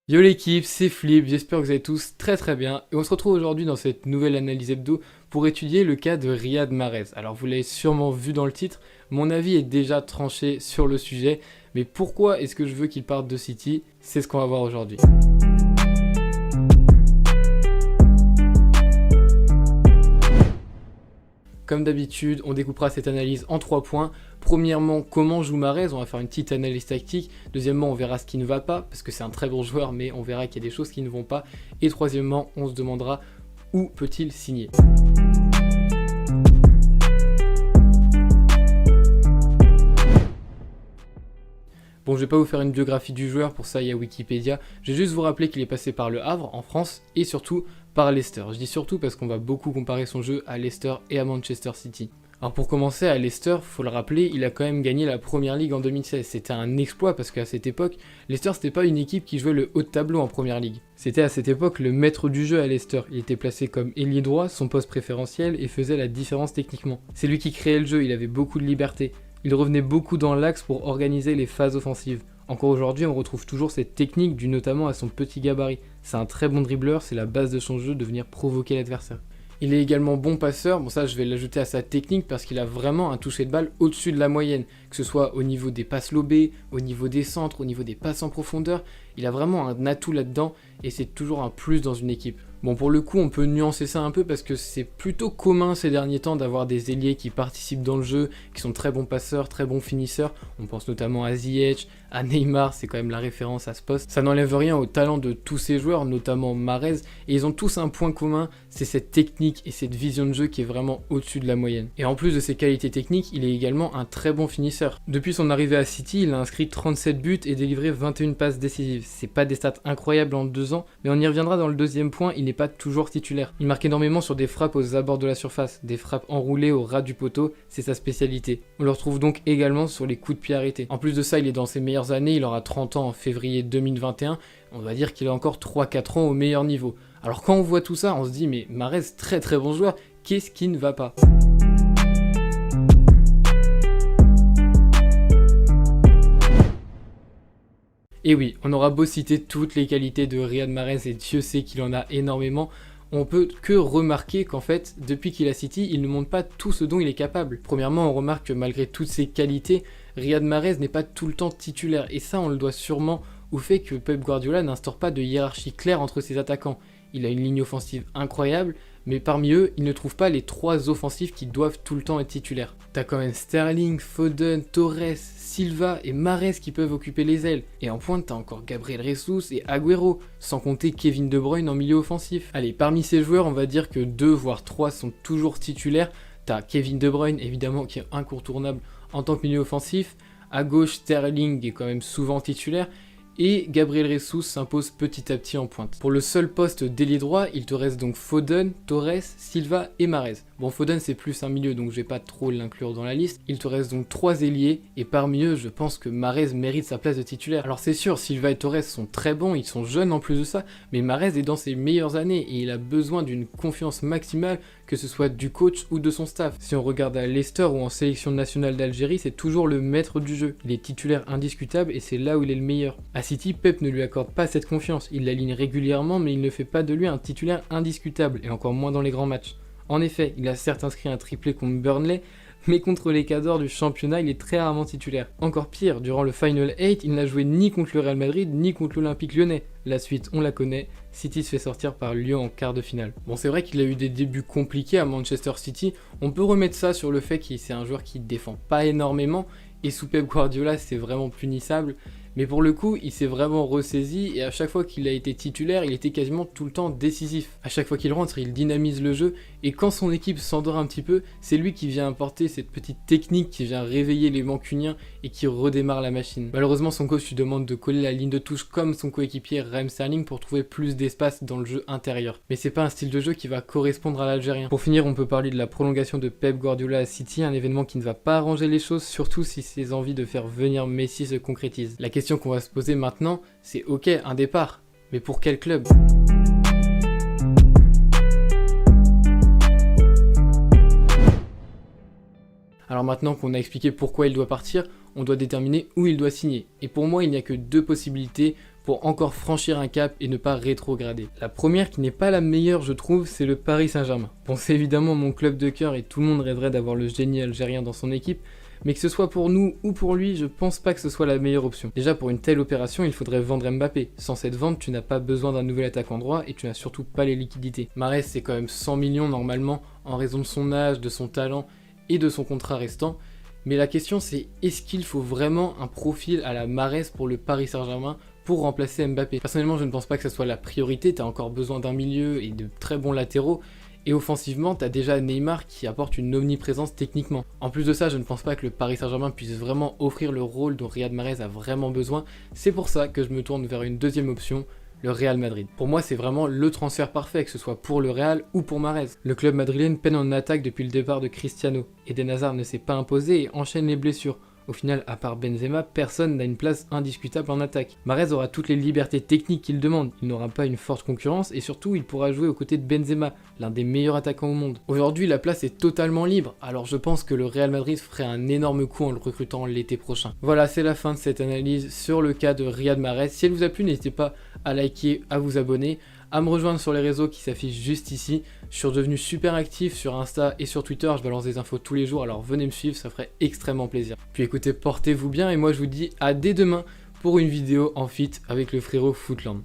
Yo l'équipe, c'est Flip, j'espère que vous allez tous très bien et on se retrouve aujourd'hui dans cette nouvelle analyse hebdo pour étudier le cas de Riyad Mahrez. Alors vous l'avez sûrement vu dans le titre, mon avis est déjà tranché sur le sujet, mais pourquoi est-ce que je veux qu'il parte de City? C'est ce qu'on va voir aujourd'hui. Comme d'habitude, on découpera cette analyse en 3 points. Premièrement, comment joue Mahrez, on va faire une petite analyse tactique. Deuxièmement, on verra ce qui ne va pas, parce que c'est un très bon joueur, mais on verra qu'il y a des choses qui ne vont pas. Et troisièmement, on se demandera où peut-il signer. Bon, je vais pas vous faire une biographie du joueur, pour ça il y a Wikipédia. Je vais juste vous rappeler qu'il est passé par Le Havre, en France, et surtout par Leicester. Je dis surtout parce qu'on va beaucoup comparer son jeu à Leicester et à Manchester City. Alors pour commencer, à Leicester, faut le rappeler, il a quand même gagné la Première Ligue en 2016. C'était un exploit parce qu'à cette époque, Leicester c'était pas une équipe qui jouait le haut de tableau en Première Ligue. C'était à cette époque le maître du jeu à Leicester. Il était placé comme ailier droit, son poste préférentiel, et faisait la différence techniquement. C'est lui qui créait le jeu, il avait beaucoup de liberté. Il revenait beaucoup dans l'axe pour organiser les phases offensives. Encore aujourd'hui, on retrouve toujours cette technique due notamment à son petit gabarit. C'est un très bon dribbleur, c'est la base de son jeu de venir provoquer l'adversaire. Il est également bon passeur, bon ça je vais l'ajouter à sa technique parce qu'il a vraiment un toucher de balle au-dessus de la moyenne, que ce soit au niveau des passes lobées, au niveau des centres, au niveau des passes en profondeur, il a vraiment un atout là-dedans et c'est toujours un plus dans une équipe. Bon pour le coup on peut nuancer ça un peu parce que c'est plutôt commun ces derniers temps d'avoir des ailiers qui participent dans le jeu, qui sont très bons passeurs, très bons finisseurs, on pense notamment à Ziyech, à Neymar, c'est quand même la référence à ce poste. Ça n'enlève rien au talent de tous ces joueurs, notamment Mahrez, et ils ont tous un point commun, c'est cette technique et cette vision de jeu qui est vraiment au-dessus de la moyenne. Et en plus de ses qualités techniques, il est également un très bon finisseur. Depuis son arrivée à City, il a inscrit 37 buts et délivré 21 passes décisives. C'est pas des stats incroyables en 2 ans, mais on y reviendra dans le deuxième point, il n'est pas toujours titulaire. Il marque énormément sur des frappes aux abords de la surface, des frappes enroulées au ras du poteau, c'est sa spécialité. On le retrouve donc également sur les coups de pied arrêtés. En plus de ça, il est dans ses meilleures années, il aura 30 ans en février 2021, on va dire qu'il a encore 3-4 ans au meilleur niveau. Alors quand on voit tout ça, on se dit mais Mahrez, très bon joueur, qu'est-ce qui ne va pas ? Et oui, on aura beau citer toutes les qualités de Riyad Mahrez et Dieu sait qu'il en a énormément, on peut que remarquer qu'en fait, depuis qu'il a City, il ne montre pas tout ce dont il est capable. Premièrement, on remarque que malgré toutes ses qualités, Riyad Mahrez n'est pas tout le temps titulaire, et ça on le doit sûrement au fait que Pep Guardiola n'instaure pas de hiérarchie claire entre ses attaquants. Il a une ligne offensive incroyable, mais parmi eux, il ne trouve pas les 3 offensifs qui doivent tout le temps être titulaires. T'as quand même Sterling, Foden, Torres, Silva et Mahrez qui peuvent occuper les ailes. Et en pointe, t'as encore Gabriel Jesus et Agüero, sans compter Kevin De Bruyne en milieu offensif. Allez, parmi ces joueurs, on va dire que 2 voire 3 sont toujours titulaires. T'as Kevin De Bruyne, évidemment, qui est incontournable en tant que milieu offensif. À gauche, Sterling est quand même souvent titulaire. Et Gabriel Jesus s'impose petit à petit en pointe. Pour le seul poste d'ailier droit, il te reste donc Foden, Torres, Silva et Mahrez. Bon, Foden c'est plus un milieu donc je vais pas trop l'inclure dans la liste. Il te reste donc 3 ailiers et parmi eux je pense que Mahrez mérite sa place de titulaire. Alors c'est sûr, Silva et Torres sont très bons, ils sont jeunes en plus de ça, mais Mahrez est dans ses meilleures années et il a besoin d'une confiance maximale que ce soit du coach ou de son staff. Si on regarde à Leicester ou en sélection nationale d'Algérie, c'est toujours le maître du jeu. Il est titulaire indiscutable et c'est là où il est le meilleur. À City, Pep ne lui accorde pas cette confiance. Il l'aligne régulièrement mais il ne fait pas de lui un titulaire indiscutable et encore moins dans les grands matchs. En effet, il a certes inscrit un triplé contre Burnley, mais contre les cadors du championnat, il est très rarement titulaire. Encore pire, durant le Final 8, il n'a joué ni contre le Real Madrid, ni contre l'Olympique Lyonnais. La suite, on la connaît, City se fait sortir par Lyon en quart de finale. Bon, c'est vrai qu'il a eu des débuts compliqués à Manchester City, on peut remettre ça sur le fait que c'est un joueur qui défend pas énormément, et sous Pep Guardiola, c'est vraiment punissable. Mais pour le coup, il s'est vraiment ressaisi et à chaque fois qu'il a été titulaire, il était quasiment tout le temps décisif. À chaque fois qu'il rentre, il dynamise le jeu et quand son équipe s'endort un petit peu, c'est lui qui vient apporter cette petite technique qui vient réveiller les mancuniens et qui redémarre la machine. Malheureusement, son coach lui demande de coller la ligne de touche comme son coéquipier Raheem Sterling pour trouver plus d'espace dans le jeu intérieur. Mais c'est pas un style de jeu qui va correspondre à l'Algérien. Pour finir, on peut parler de la prolongation de Pep Guardiola à City, un événement qui ne va pas arranger les choses, surtout si ses envies de faire venir Messi se concrétisent. La question qu'on va se poser maintenant, c'est ok, un départ, mais pour quel club ? Alors maintenant qu'on a expliqué pourquoi il doit partir, on doit déterminer où il doit signer. Et pour moi, il n'y a que 2 possibilités pour encore franchir un cap et ne pas rétrograder. La première qui n'est pas la meilleure je trouve, c'est le Paris Saint-Germain. Bon, c'est évidemment mon club de cœur et tout le monde rêverait d'avoir le génie algérien dans son équipe, mais que ce soit pour nous ou pour lui, je pense pas que ce soit la meilleure option. Déjà pour une telle opération, il faudrait vendre Mbappé. Sans cette vente, tu n'as pas besoin d'un nouvel attaquant droit et tu n'as surtout pas les liquidités. Mahrez c'est quand même 100 millions normalement en raison de son âge, de son talent et de son contrat restant. Mais la question c'est, est-ce qu'il faut vraiment un profil à la Mahrez pour le Paris Saint-Germain pour remplacer Mbappé? Personnellement je ne pense pas que ça soit la priorité, t'as encore besoin d'un milieu et de très bons latéraux. Et offensivement, t'as déjà Neymar qui apporte une omniprésence techniquement. En plus de ça, je ne pense pas que le Paris Saint-Germain puisse vraiment offrir le rôle dont Riyad Mahrez a vraiment besoin. C'est pour ça que je me tourne vers une deuxième option, le Real Madrid. Pour moi, c'est vraiment le transfert parfait, que ce soit pour le Real ou pour Mahrez. Le club madrilène peine en attaque depuis le départ de Cristiano. Eden Hazard ne s'est pas imposé et enchaîne les blessures. Au final, à part Benzema, personne n'a une place indiscutable en attaque. Mahrez aura toutes les libertés techniques qu'il demande, il n'aura pas une forte concurrence et surtout il pourra jouer aux côtés de Benzema, l'un des meilleurs attaquants au monde. Aujourd'hui la place est totalement libre, alors je pense que le Real Madrid ferait un énorme coup en le recrutant l'été prochain. Voilà, c'est la fin de cette analyse sur le cas de Riyad Mahrez. Si elle vous a plu, n'hésitez pas à liker, à vous abonner, à me rejoindre sur les réseaux qui s'affichent juste ici. Je suis redevenu super actif sur Insta et sur Twitter, je balance des infos tous les jours, alors venez me suivre, ça ferait extrêmement plaisir. Puis écoutez, portez-vous bien et moi je vous dis à dès demain pour une vidéo en feat avec le frérot Footland.